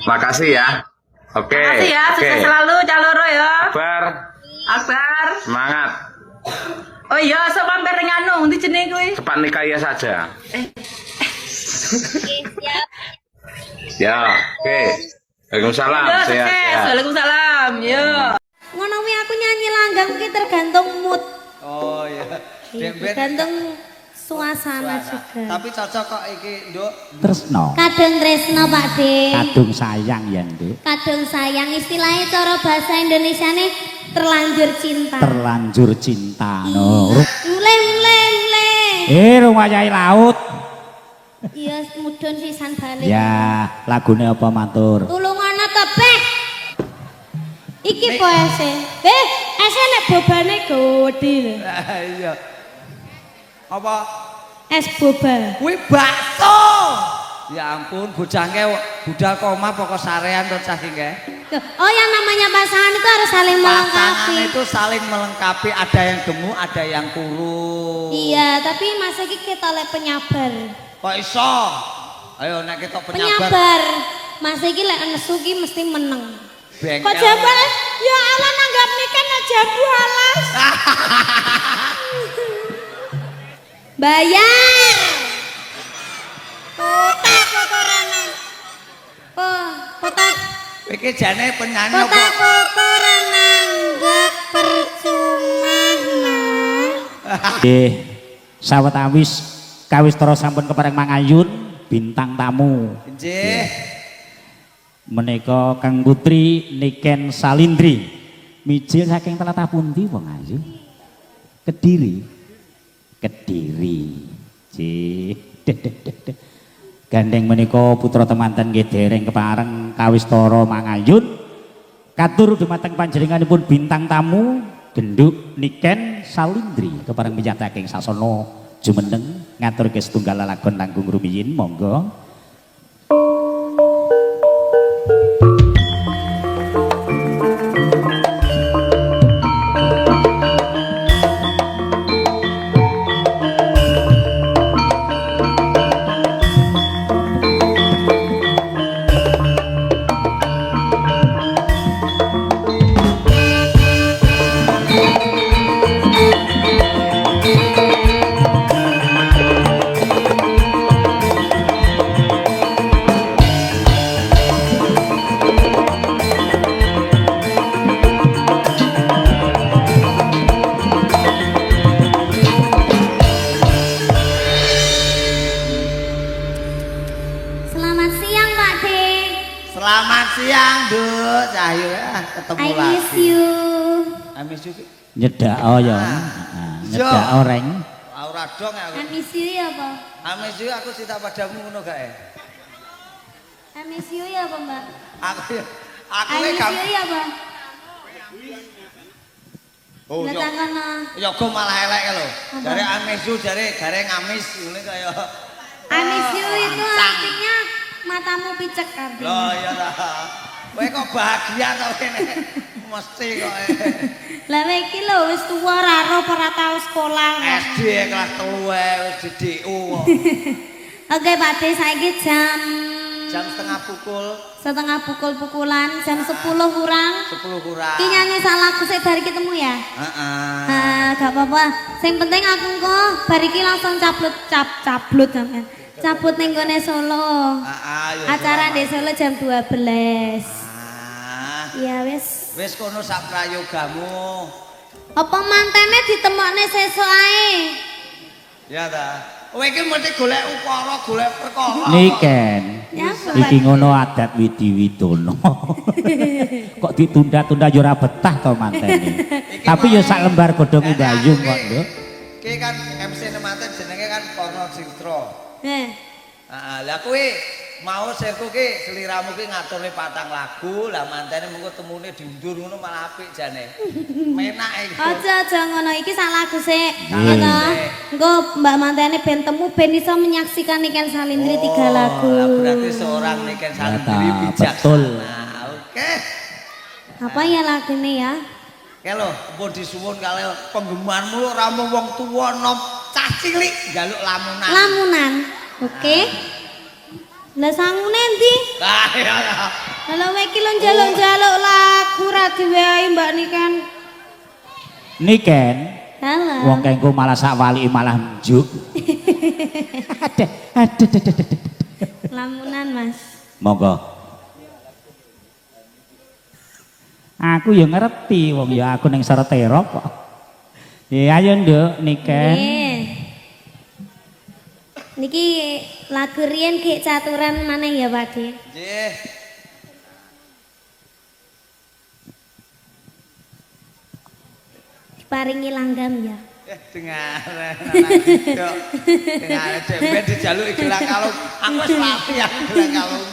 Makasih ya. Oke. Makasih ya, Oke. sukses selalu Caloro ya. Akbar, Akbar. semangat. Oh iya, so mampir ning anu, ndi jenenge kuwi? Cepat nikah ya saja. Siap. Ya, oke. Waalaikumsalam. Yo, Sehat, sukses. sehat. Waalaikumsalam. Yo. Ngono kuwi aku nyanyi langgang ki tergantung mood. Oh iya. Dembet. Tergantung suasana juga. Tapi cocok kok iki, Nduk. Tresno, Kadung tresno Pak De. kadung sayang ya Nduk. Kadung sayang istilahnya cara bahasa Indonesia nih terlanjur cinta. Terlanjur cinta no. Mulai. Rung wayahe laut. Iya mudun sisan balik. Ya, lagune apa matur? Tulungono to, Beh. Iki po ese. Ese nek bobane gede lho. Iya. Apa? Es boba. Kuwi bakso. Ya ampun, bocahke budal koma pokok sarean to cah iki. Oh yang namanya pasangan itu harus saling melengkapi. Pasangan itu saling melengkapi, ada yang gemuk, ada yang kurus. Iya, tapi masa iki kita lek penyabar. Kok iso? Ayo nek kita penyabar. Penyabar. Masa iki lek nesu ki mesti meneng. Bengkel. Kok jambar? Ya Allah nanggap nikah nek jambu alas. Bayar. Kotak-kotaran. Kotak. Iki jane penyanyi apa? Kotak-kotaran nanggap percuma. Nggih, sawetawis kawistara sampun kepareng mangayun bintang tamu. Nggih. Menika Kang Putri Niken Salindri. Mijil saking tlatah pundi wong ayu? Kediri. Nggih. Gandeng menika putra temanten nggih dereng kepareng kawistara mangayun. Katur dumateng panjenenganipun bintang tamu Genduk Niken Salindri kepareng mijataking sasana jumeneng ngaturke setunggal lelagon langkung rumiyin monggo. Selamat siang Pak De. Selamat siang, Nduk. Cahyo ketemu I lagi. miss you. I miss you. Nyedak ya. Nyedak oreng. Ora dong aku. I miss you ya apa? I miss you aku cinta padamu ngono gak ya? I miss you ya apa Mbak? Aku I miss you ya apa? Oh, Lihat tangan Yogo malah elek lho. Jare I miss you, jare gare ngamis ngene kaya. I miss you itu artinya matamu picek kan? Loh iya ta. Kowe kok bahagia to kene. Mesti kok. Lah iki lho wis tuwa ora tau sekolah. SD kelas 3 wis di DU kok. Oke Pak De saiki jam Jam setengah pukulan jam 10 kurang. 10 kurang. Ki nyanyi salah aku sik bar ketemu ya. Heeh. Gak apa-apa. Sing penting aku kok bar iki langsung cablut sampean. Cabut ning gone Solo. Acara di Solo jam 12. Iya wis. Wis kono sak prayogamu. Apa mantene ditemokne sesuk ae? Ya ta. Kowe iki mesti golek ukara, golek perkara. Niken. Ya, Iki ngono adat Widiwidono. Kok ditunda-tunda yo ora betah to mantene. Tapi yo sak lembar godhong mbayung kok, Nduk. Iki kan MC nemanten jenenge kan Korno Citra. Heh. Heeh, lah kowe mau sirku ki seliramu ki ngaturne 4 lagu, lah mantene mengko temune diundur ngono malah apik jane. Menak iki. Aja ngono iki sak lagu sik. Iya. Ngono. Engko Mbak Mantene ben temu ben iso menyaksikan Niken Salindri 3 lagu. Lah berarti seorang Niken Salindri Ya, bijaksana. betul. Oke. Apa ya lagune ya? Oke lho, empun disuwun kali penggemarmu ora mung wong tuwa nom cah cilik njaluk lamunan. Lamunan. Oke. Lah sangune endi? Lah ya. Lah kowe iki lho njaluk-njaluk lagu ra diwehi Mbak Niken. Niken. Halo. Wong kengko malah sak walike malah njuk. Aduh. Lamunan Mas. Monggo. Aku ya ngerti wong ya aku ning Seretero kok. Ya ayo Nduk Niken. Nggih. Niki lagu riyen gek caturan maneh ya Pak De. Nggih. Diparingi langgam ya. Dengar anak dok. Dengar ben dijaluki gelang kalung. Aku wis lati aku gelang kalung.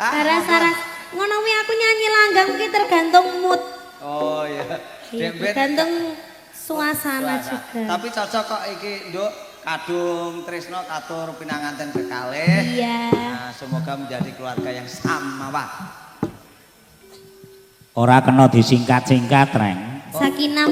Saras-saras ngono kuwi aku nyanyi langgam ki tergantung mood. Oh iya. Tergantung suasana juga. Tapi cocok kok iki Nduk. Kadung Trisno katur pinanganten kekalih. Iya. Nah, semoga menjadi keluarga yang samawa. Ora kena disingkat-singkat, Reng.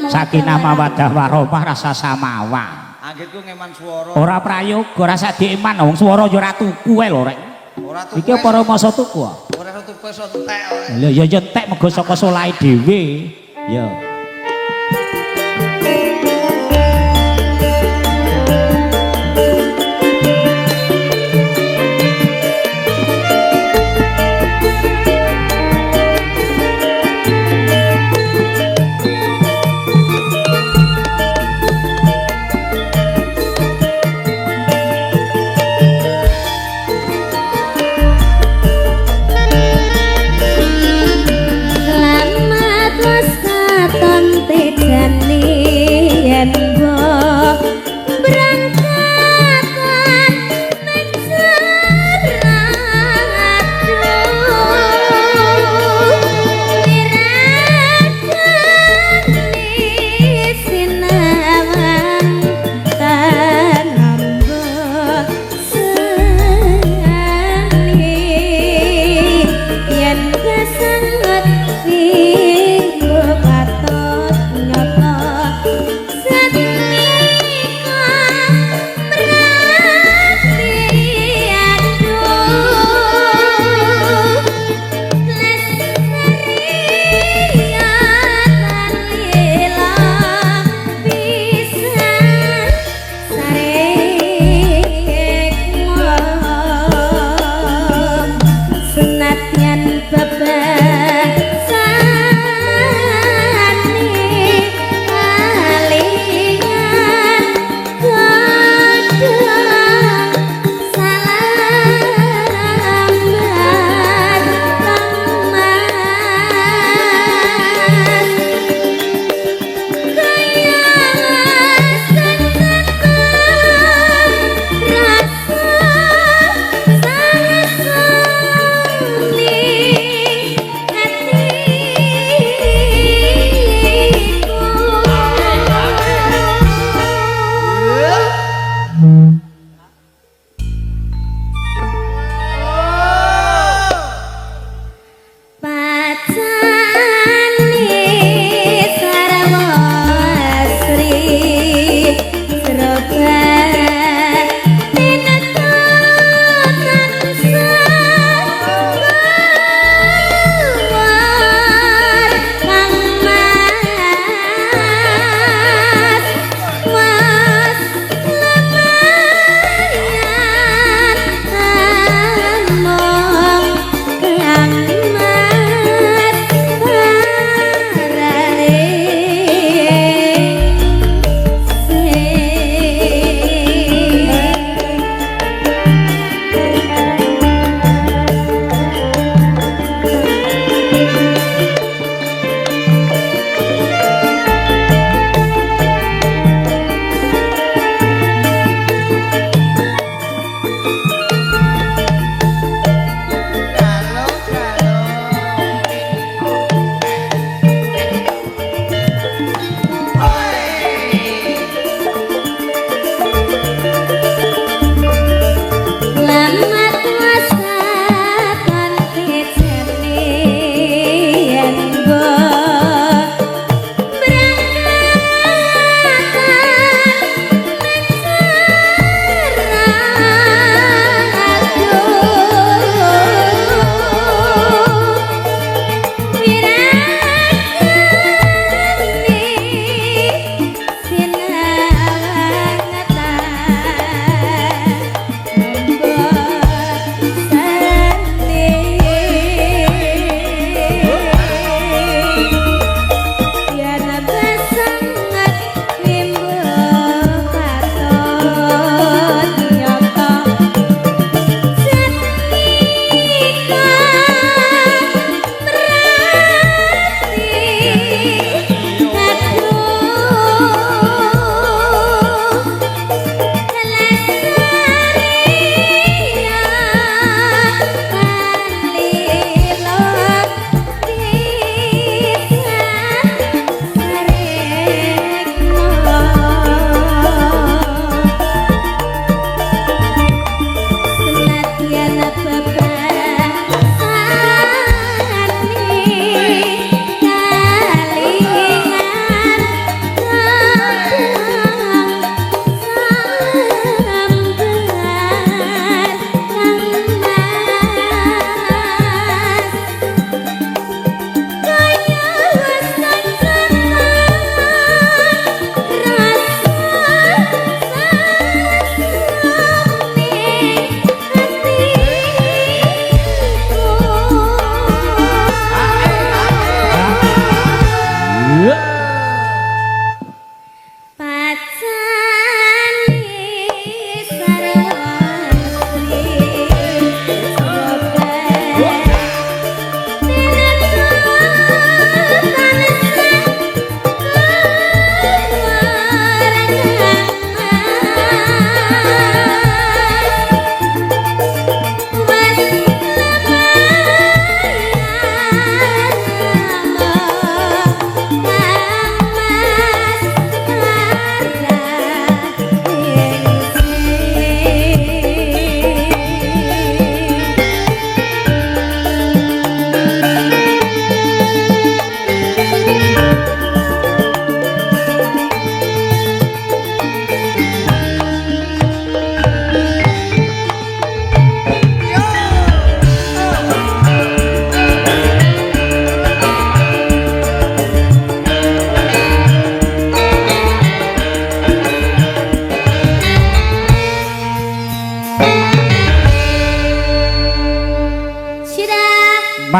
Sakinah mawaddah warahmah rasa samawa. Anggitku ngeman swara. Ora prayoga rasa dieman wong swara ya ora tuku ae lho, Reng. Ora tuku. Iki apa ora masa tuku? Ora tuku iso entek. Lho ya entek mergo saka solahe dhewe. Ya. Selamat was kata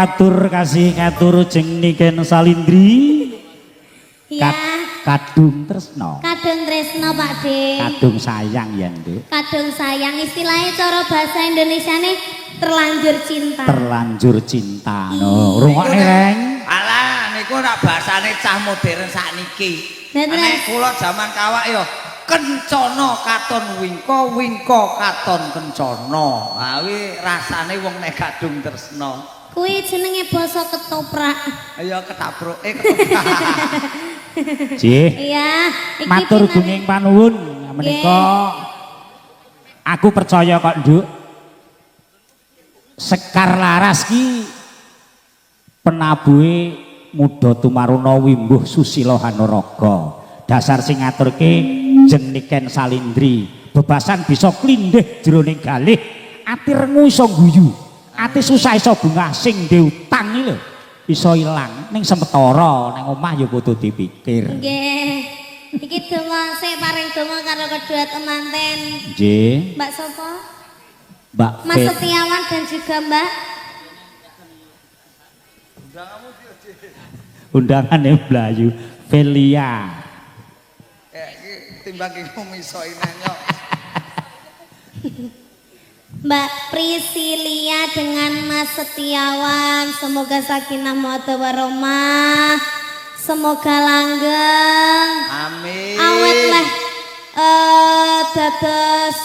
atur kasih katur jeng Niken Salindri. Iya. Kadung tresno. Kadung tresno Pak De. Kadung sayang ya Nduk. Kadung sayang istilahnya cara bahasa Indonesia nih terlanjur cinta. Terlanjur cinta. No, rungokne Reng. Alah niku ora bahasane cah modern sakniki. Nah, terus? Nek kula jaman kawak ya kencana katon wingko, wingko katon kencana. Ha kuwi rasane wong nek kadung tresna. Kuwi jenenge basa ketoprak. Ya ketapruke ketoprak. Jih. Iya, iki Matur pinane- gunging panuwun menika aku percaya kok Nduk. Sekar Laras ki penabuhe Muda Tumaruna Wimbuh Susila Hanaraga. Dasar sing ngaturke jeng Niken Salindri. Bebasan bisa klindhih jroning galih, ati rengu iso guyu. Ati susah iso bungah sing diutang iki lho. Iso ilang ning sempetara ning omah ya kudu dipikir. Nggih. Iki donga sik paring donga karo kedua temanten. Nggih. Mbak sapa? Mbak Mas Fit. Setiawan dan juga Mbak Undangannya Blayu Velia. Iki timbang iki miso nyok. Mbak Prisilia dengan Mas Setiawan, semoga sakinah mawaddah warahmah, semoga langgeng, Amin. awet leh dados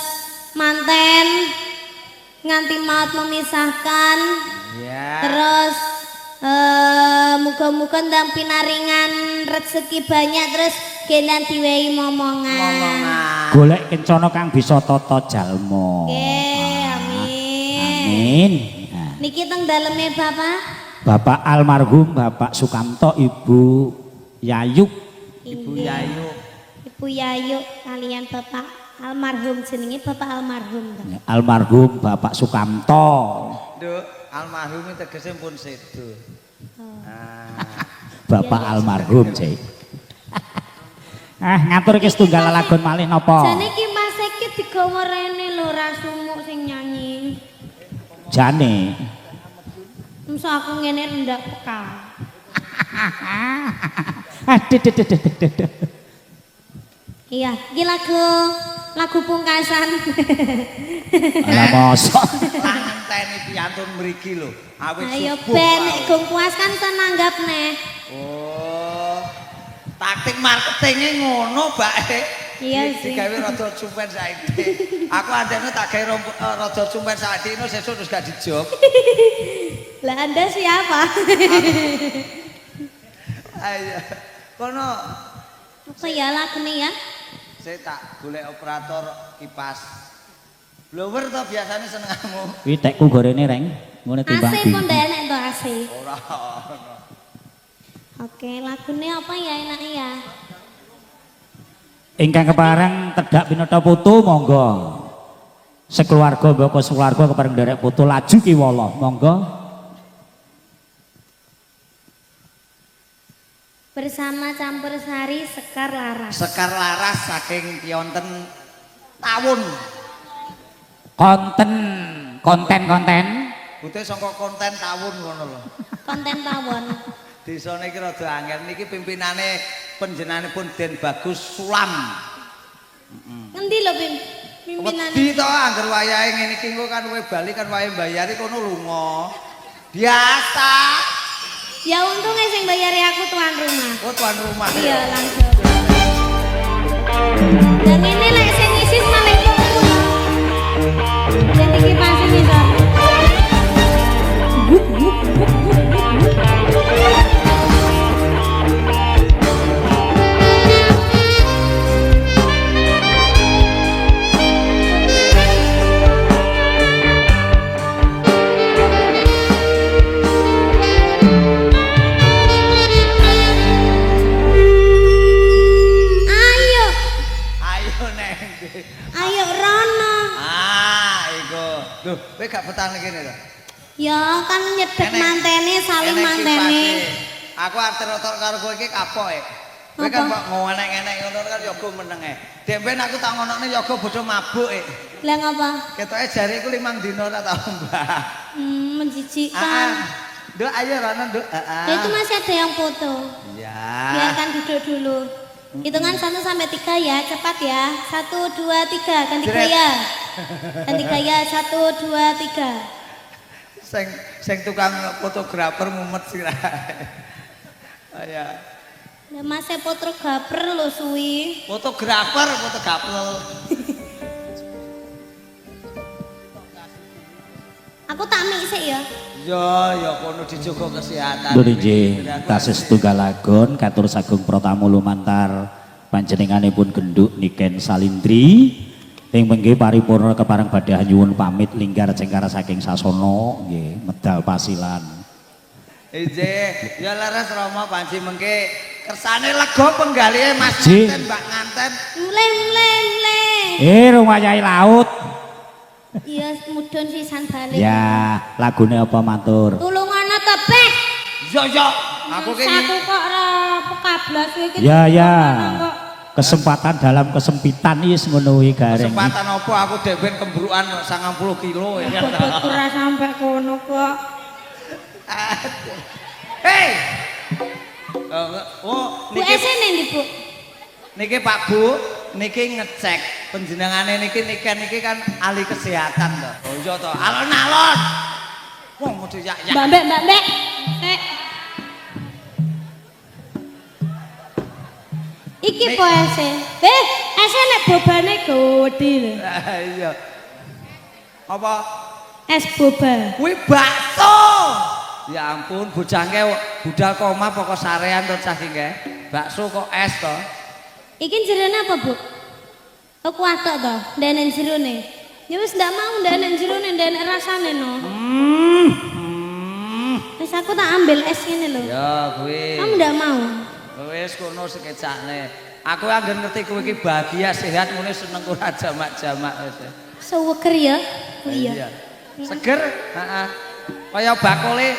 manten nganti maut memisahkan. Ya. Terus muga-muga ndang pinaringan rezeki banyak terus genan diwehi momongan. Momongan. Golek kencana kang bisa tata jalma. Nggih, amin. Amin. Nah, Niki teng daleme Bapak. Bapak almarhum Bapak Sukamto, Ibu Yayuk. Ibu Inggih. Yayu. Ibu Yayu kalian Bapak almarhum jenenge Bapak almarhum. toh. Almarhum Bapak Sukamto. Nduk, almarhum iki tegese pun sedo. Bapak almarhum, Cek. Ngatur iki setunggal lagon malih napa? Jane iki Mas Eki digawa rene lho ra sumuk sing nyanyi. Jane. Masa aku ngene rendak peka. Aduh. Iya, iki lagu pungkasan. Ala mosok. Lah ngenteni piantun mriki lho. Awit Ayo subuh. ben wae. nek gong puas kan tenanggap neh. Oh. Taktik marketingnya ngono, Mbak. Iya sih. Digawe rada cumpen saiki. Aku andene tak gawe rada cumpen saiki no sesuk terus gak dijawab. Lah Anda siapa? Ayo. Kono Apa ya lagune ya? saya tak golek operator kipas. Blower to biasanya senenganmu. Kuwi tekku gorene Reng. Ngene timbang AC pun ndak enek to AC. Ora ono. Oke, lagune apa ya enak ya? Ingkang kepareng tedhak pinata putu monggo. Sekeluarga mboko sekeluarga kepareng nderek putu laju kiwala. Monggo. Bersama campur sari Sekar Laras. Sekar Laras saking pionten Tawun. Konten. Bute saka konten Tawun ngono lho. Konten tawon. Desane iki rada angel niki pimpinane panjenenganipun Den Bagus Sulam. Ngendi lho pimpinane? Wedi to angger wayahe ngene iki engko kan kowe bali kan wayahe mbayari kono lunga. Biasa. Ya untungnya sing bayari aku tuan rumah. Oh tuan rumah. Iya langsung. Dan ini lek sing isis malah kumpul. Dan iki pasti bisa. Ayo, Ayo neng. ayo Rono. Iku. Duh, kowe gak petang kene to. Ya kan nyedek Enek- mantene saling enek mantene. kipase. Aku arep rotor karo kowe iki kapoke. Kowe kan Apa? kok ngonek-enek ngono kan yoga meneng e. Demben aku tak ngonokne yoga bodho mabuk e. Lah ngapa? Ketoke jare iku 5 dina ora tau mbah. Menjijikan. Nduk ayo Rono Nduk. Itu masih ada yang foto. Ya. Biarkan duduk dulu. Hitungan 1 sampai 3 ya, cepat ya. 1, 2, 3, ganti gaya. Ganti gaya, 1, 2, 3. Sing tukang fotografer mumet sirah. Ayo. Lah masih fotografer lo suwi. Fotografer. Aku tak mik sik ya. Ya kono dijogo kesehatan. Nggih, tases tunggalagon katur sagung pratamu lumantar panjenenganipun genduk Niken Salindri. Ing mengke paripurna kepareng badhe nyuwun pamit linggar cengkara saking sasana nggih medal pasilan. Ya leres Rama panci mengke kersane lega penggalihe Mas Nganten Mbak Nganten. Mulai. Rumayahi laut. Iya, mudun sisan balik. Ya, lagune apa matur? Tulungan to, Beh. Yo, aku ki Aku kok ora pekablas iki. Ya. Kesempatan dalam kesempitan iki ngono kuwi gareng. kesempatan apa aku dhewe kembrukan 90 kilo ya. Ora sampai kono kok. Hei. Bu Esen ndi, Bu? Niki Pak Bu, niki ngecek panjenengane niki Niken niki kan ahli kesehatan to. Oh iya to, alon-alon. Wong modho yak-yak. Mbak. Iki po Esen. Esen nek bobane gede lho. Iya. Apa? Es boba. Kuwi bakso. Ya ampun, bocahke budal koma pokok sarean to cah iki nggih. Bakso kok es to. Iki jerone apa, Bu? Kok kuatok to, ndenen jerone. Ya wis ndak mau ndenen jerone, ndenen rasane no. Wis aku tak ambil es ngene lho. Ya kuwi. Kamu ndak mau? Wis kono sekecakne. Aku anggen ngerti kowe iki bahagia sehat ngene seneng ora jamak-jamak wis. Seweger ya? Oh iya. Seger, heeh. Kaya bakule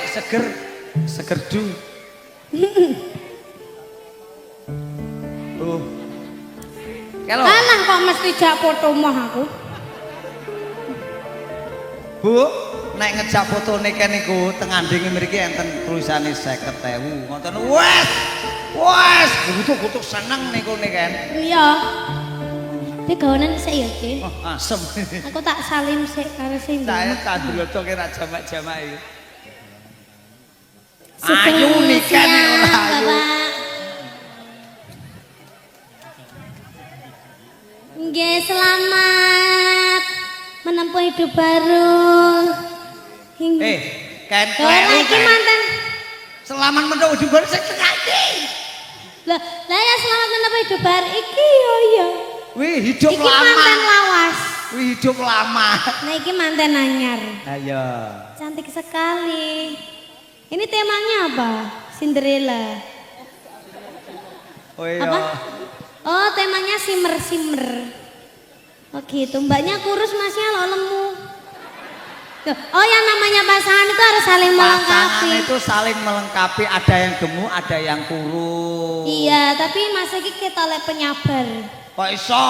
segerdu. Kalau Alah kok mesti jak foto mah aku. Bu, nek ngejak foto Niken niku teng andhinge mriki enten tulisane 50.000. Ngoten wes, butuh seneng niku Niken. Iya. Iki gawanan sik ya, Ki. Oh, asem. Aku tak salim sik karo sing. Saya kandroto kira jamak-jamak iki. Sugeng Ayu Niken siang, ora ayu. Bapak. Nggih, selamat menempuh hidup baru. Ken Ora iki mantan. Selamat menempuh hidup baru sing ngerti. Lah ya selamat menempuh hidup baru iki yo ya. Wih, hidup Iki lama. mantan lawas. Wih, hidup lama. Nah iki mantan anyar. Ayo. Cantik sekali. Ini temanya apa? Cinderella. Oh iya. Apa? Oh temanya simmer. Oh gitu. Mbaknya kurus, masnya lo lemu. Tuh. Oh yang namanya pasangan itu harus saling melengkapi. Pasangan itu saling melengkapi. Ada yang gemuk, ada yang kurus. Iya, tapi masa iki kita lek penyabar. Kok iso?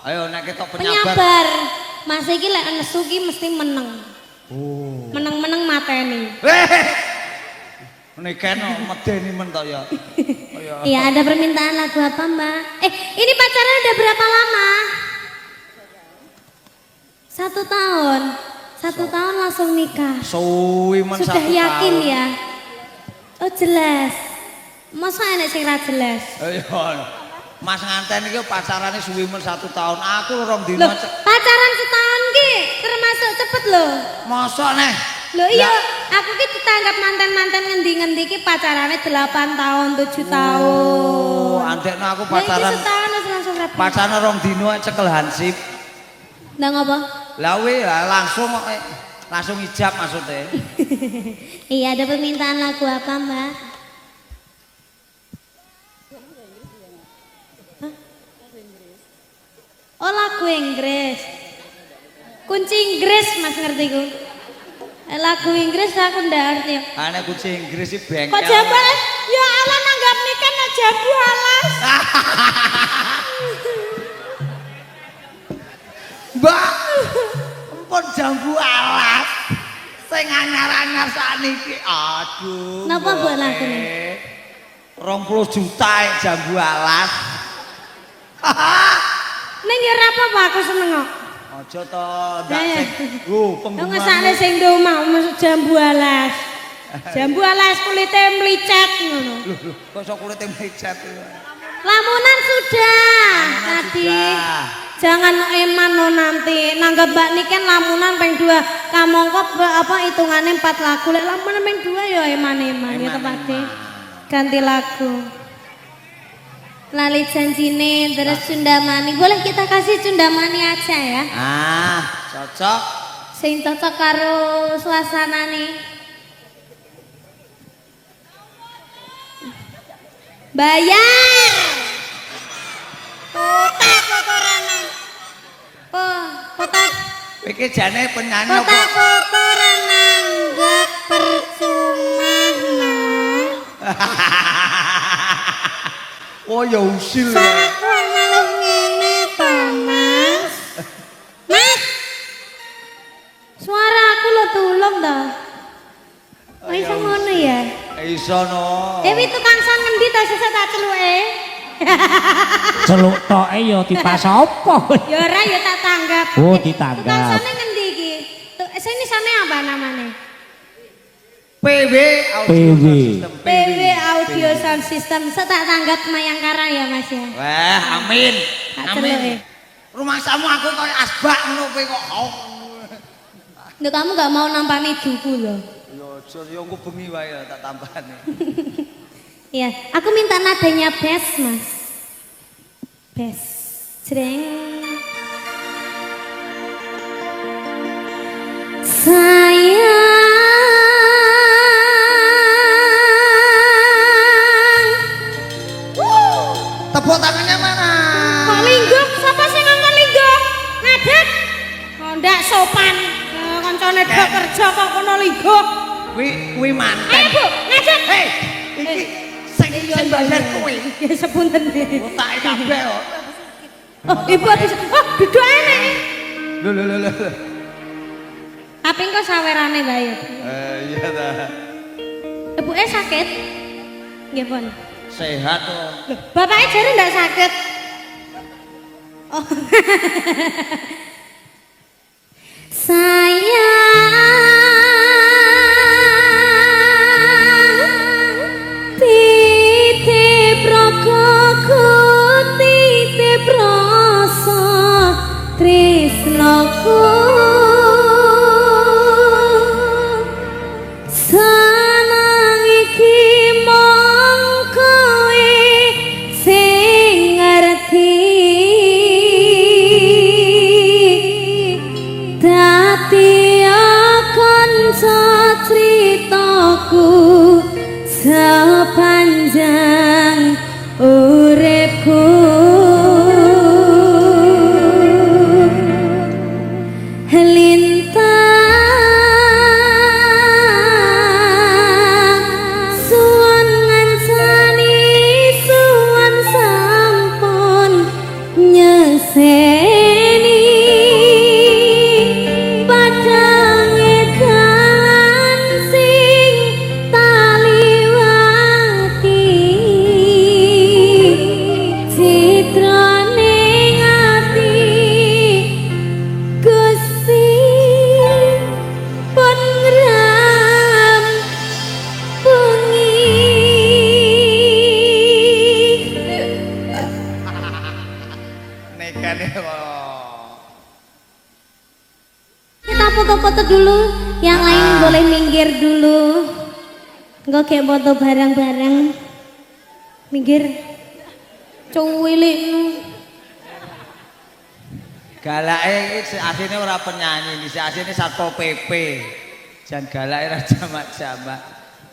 Ayo nek kita penyabar. Penyabar. Masa iki lek nesu ki mesti meneng. Oh. Meneng-meneng mateni. Niken medeni men to ya. Iya, ada permintaan lagu apa, Mbak? Ini pacaran udah berapa lama? 1 tahun. 1 tahun langsung nikah. Suwi men 1 tahun. Sudah yakin ya? Oh jelas. Masa enek sing ra jelas? Ayo. Mas Nganten iki pacarane suwi men 1 tahun. Aku rong dino. Loh, pacaran setahun ki termasuk cepet loh. Mosok neh. Loh iya, aku ki ditanggap mantan-mantan ngendi-ngendi ki pacarane 8 tahun, 7 tahun. Oh, andekno aku pacaran. Lah iki setahun wis langsung rapi. Pacaran rong dino cekel hansip. Lah ngopo? Lah langsung ijab maksudnya. Iya, ada permintaan lagu apa, Mbak? Hah? Oh, lagu Inggris. Kunci Inggris, Mas ngerti ku. Lagu Inggris aku ndak ngerti. Ana kunci Inggris sih bengkel. Kok jambu? Ya Allah nanggap niken jambu alas. Mbak, empun jambu alas. sing anyar-anyar sakniki. Aduh. Napa mbok mbok lakune? 20 juta jambu alas. Ning ya ora apa-apa aku seneng kok. Aja to ndak sing penggemar. Ngesane sing ndo mau masuk jambu alas. Jambu alas kulite mlicet ngono. Loh, kok sok kulite mecet. Lamunan sudah tadi. Jangan eman no nanti. Nanggap Mbak Niken lamunan peng 2. Kamongko apa hitungane 4 lagu. Lek lamunan peng 2 ya eman-eman ya tepate. Ganti lagu. Lali janjine terus Cundamani. Boleh kita kasih Cundamani aja ya. Cocok. Sing cocok karo suasanane. Bayar. Kotak kotoran. Oh, kotak. Iki jane penyanyi Kotak apa? kotoran nanggap percuma no. Oh ya usil. Saku malah ngene to, Mas. Mas. Suara aku lo tulung to. Oh, iso ngono ya? Iso no. Dewi tukang son ngendi to sesuk tak celuke? Celuk toke ya dipas apa? Ya ora ya tak tanggap. Oh, Tukang ditanggap. sone ngendi iki? Sini sone apa namanya? PW PW. PW Audio Sound System. Saya tak tanggap Mayangkara ya Mas ya. Wah, amin. Tak Amin. celuke. Rumah samu aku kayak asbak ngono kowe kok. Loh, kamu gak mau nampani duku loh. Ya aja ya engko bengi wae tak tambahane. Iya, aku minta nadanya bass Mas. Bass. Jreng. Tepuk tangannya mana? Kok lingguk? Siapa sih ngomong lingguk? Ngadeg? Oh, ndak sopan. Koncone do kerja kok kono lingguk. Kuwi manten. Ayo Bu, ngadeg. Hei, iki sing bayar kowe. Ya sepunten. Otake kabeh kok. Oh, Ibu habis. Oh, duduk enek. Lho. Apa engko sawerane bayar? Iya ta. Ibuke sakit? Nggih, Pun. Sehat kok. Loh, bapaknya jare ndak sakit. Oh. Sayang titip rogoku titip rasa tresnaku sanang iki mong kowe sing ngerti dadi kanca critaku sepanjang uripku lintang suwun ngancani suwun sampun nyeseni padang edan sing taliwati citrane ngati Gusti pun ngram bengi. Nekane kok. Kita foto-foto dulu, yang lain boleh minggir dulu. Enggak kayak foto bareng-bareng. Minggir. Cuwilikmu. Galake iki asline ora penyanyi, iki asline Satpol PP. Jan galake ra jamak-jamak.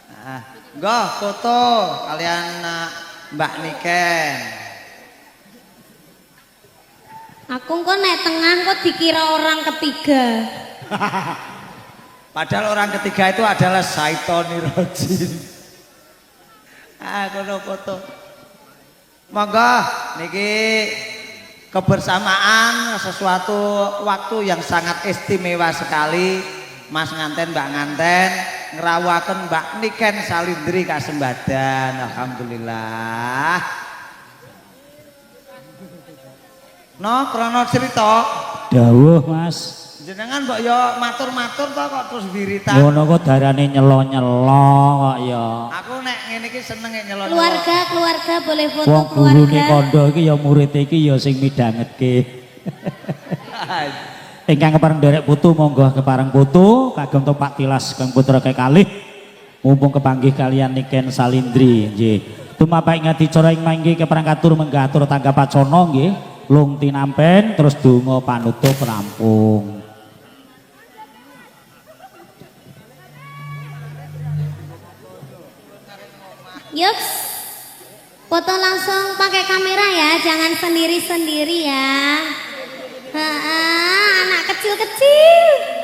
Nah, nggo foto kalian Mbak Niken. Aku kok nek tengah kok dikira orang ketiga. Padahal orang ketiga itu adalah Saitoni Rojin. Kono foto. Monggo niki kebersamaan sesuatu waktu yang sangat istimewa sekali Mas nganten Mbak nganten ngrawuhaken Mbak Niken Salindri kasembadan. Alhamdulillah. No krono cerita Dawuh Mas. jenengan kok ya matur-matur to kok terus wiritan. Ngono kok darane nyelo-nyelo kok ya. Aku nek ngene iki seneng nek nyelon. Keluarga boleh foto Wong gurune keluarga. kondo iki ya murid iki ya sing midhangetke. Ingkang kepareng derek putu monggo kepareng putu kagem to Pak Tilas Kang Putra kekalih mumpung kepanggih kalian Niken Salindri nggih. Tumapak ngati cara ing mangke kepareng katur menggatur tangga pacana nggih. Lung tinampen terus donga panutup rampung. Yuk, foto langsung pakai kamera ya, jangan sendiri-sendiri ya. Anak kecil-kecil.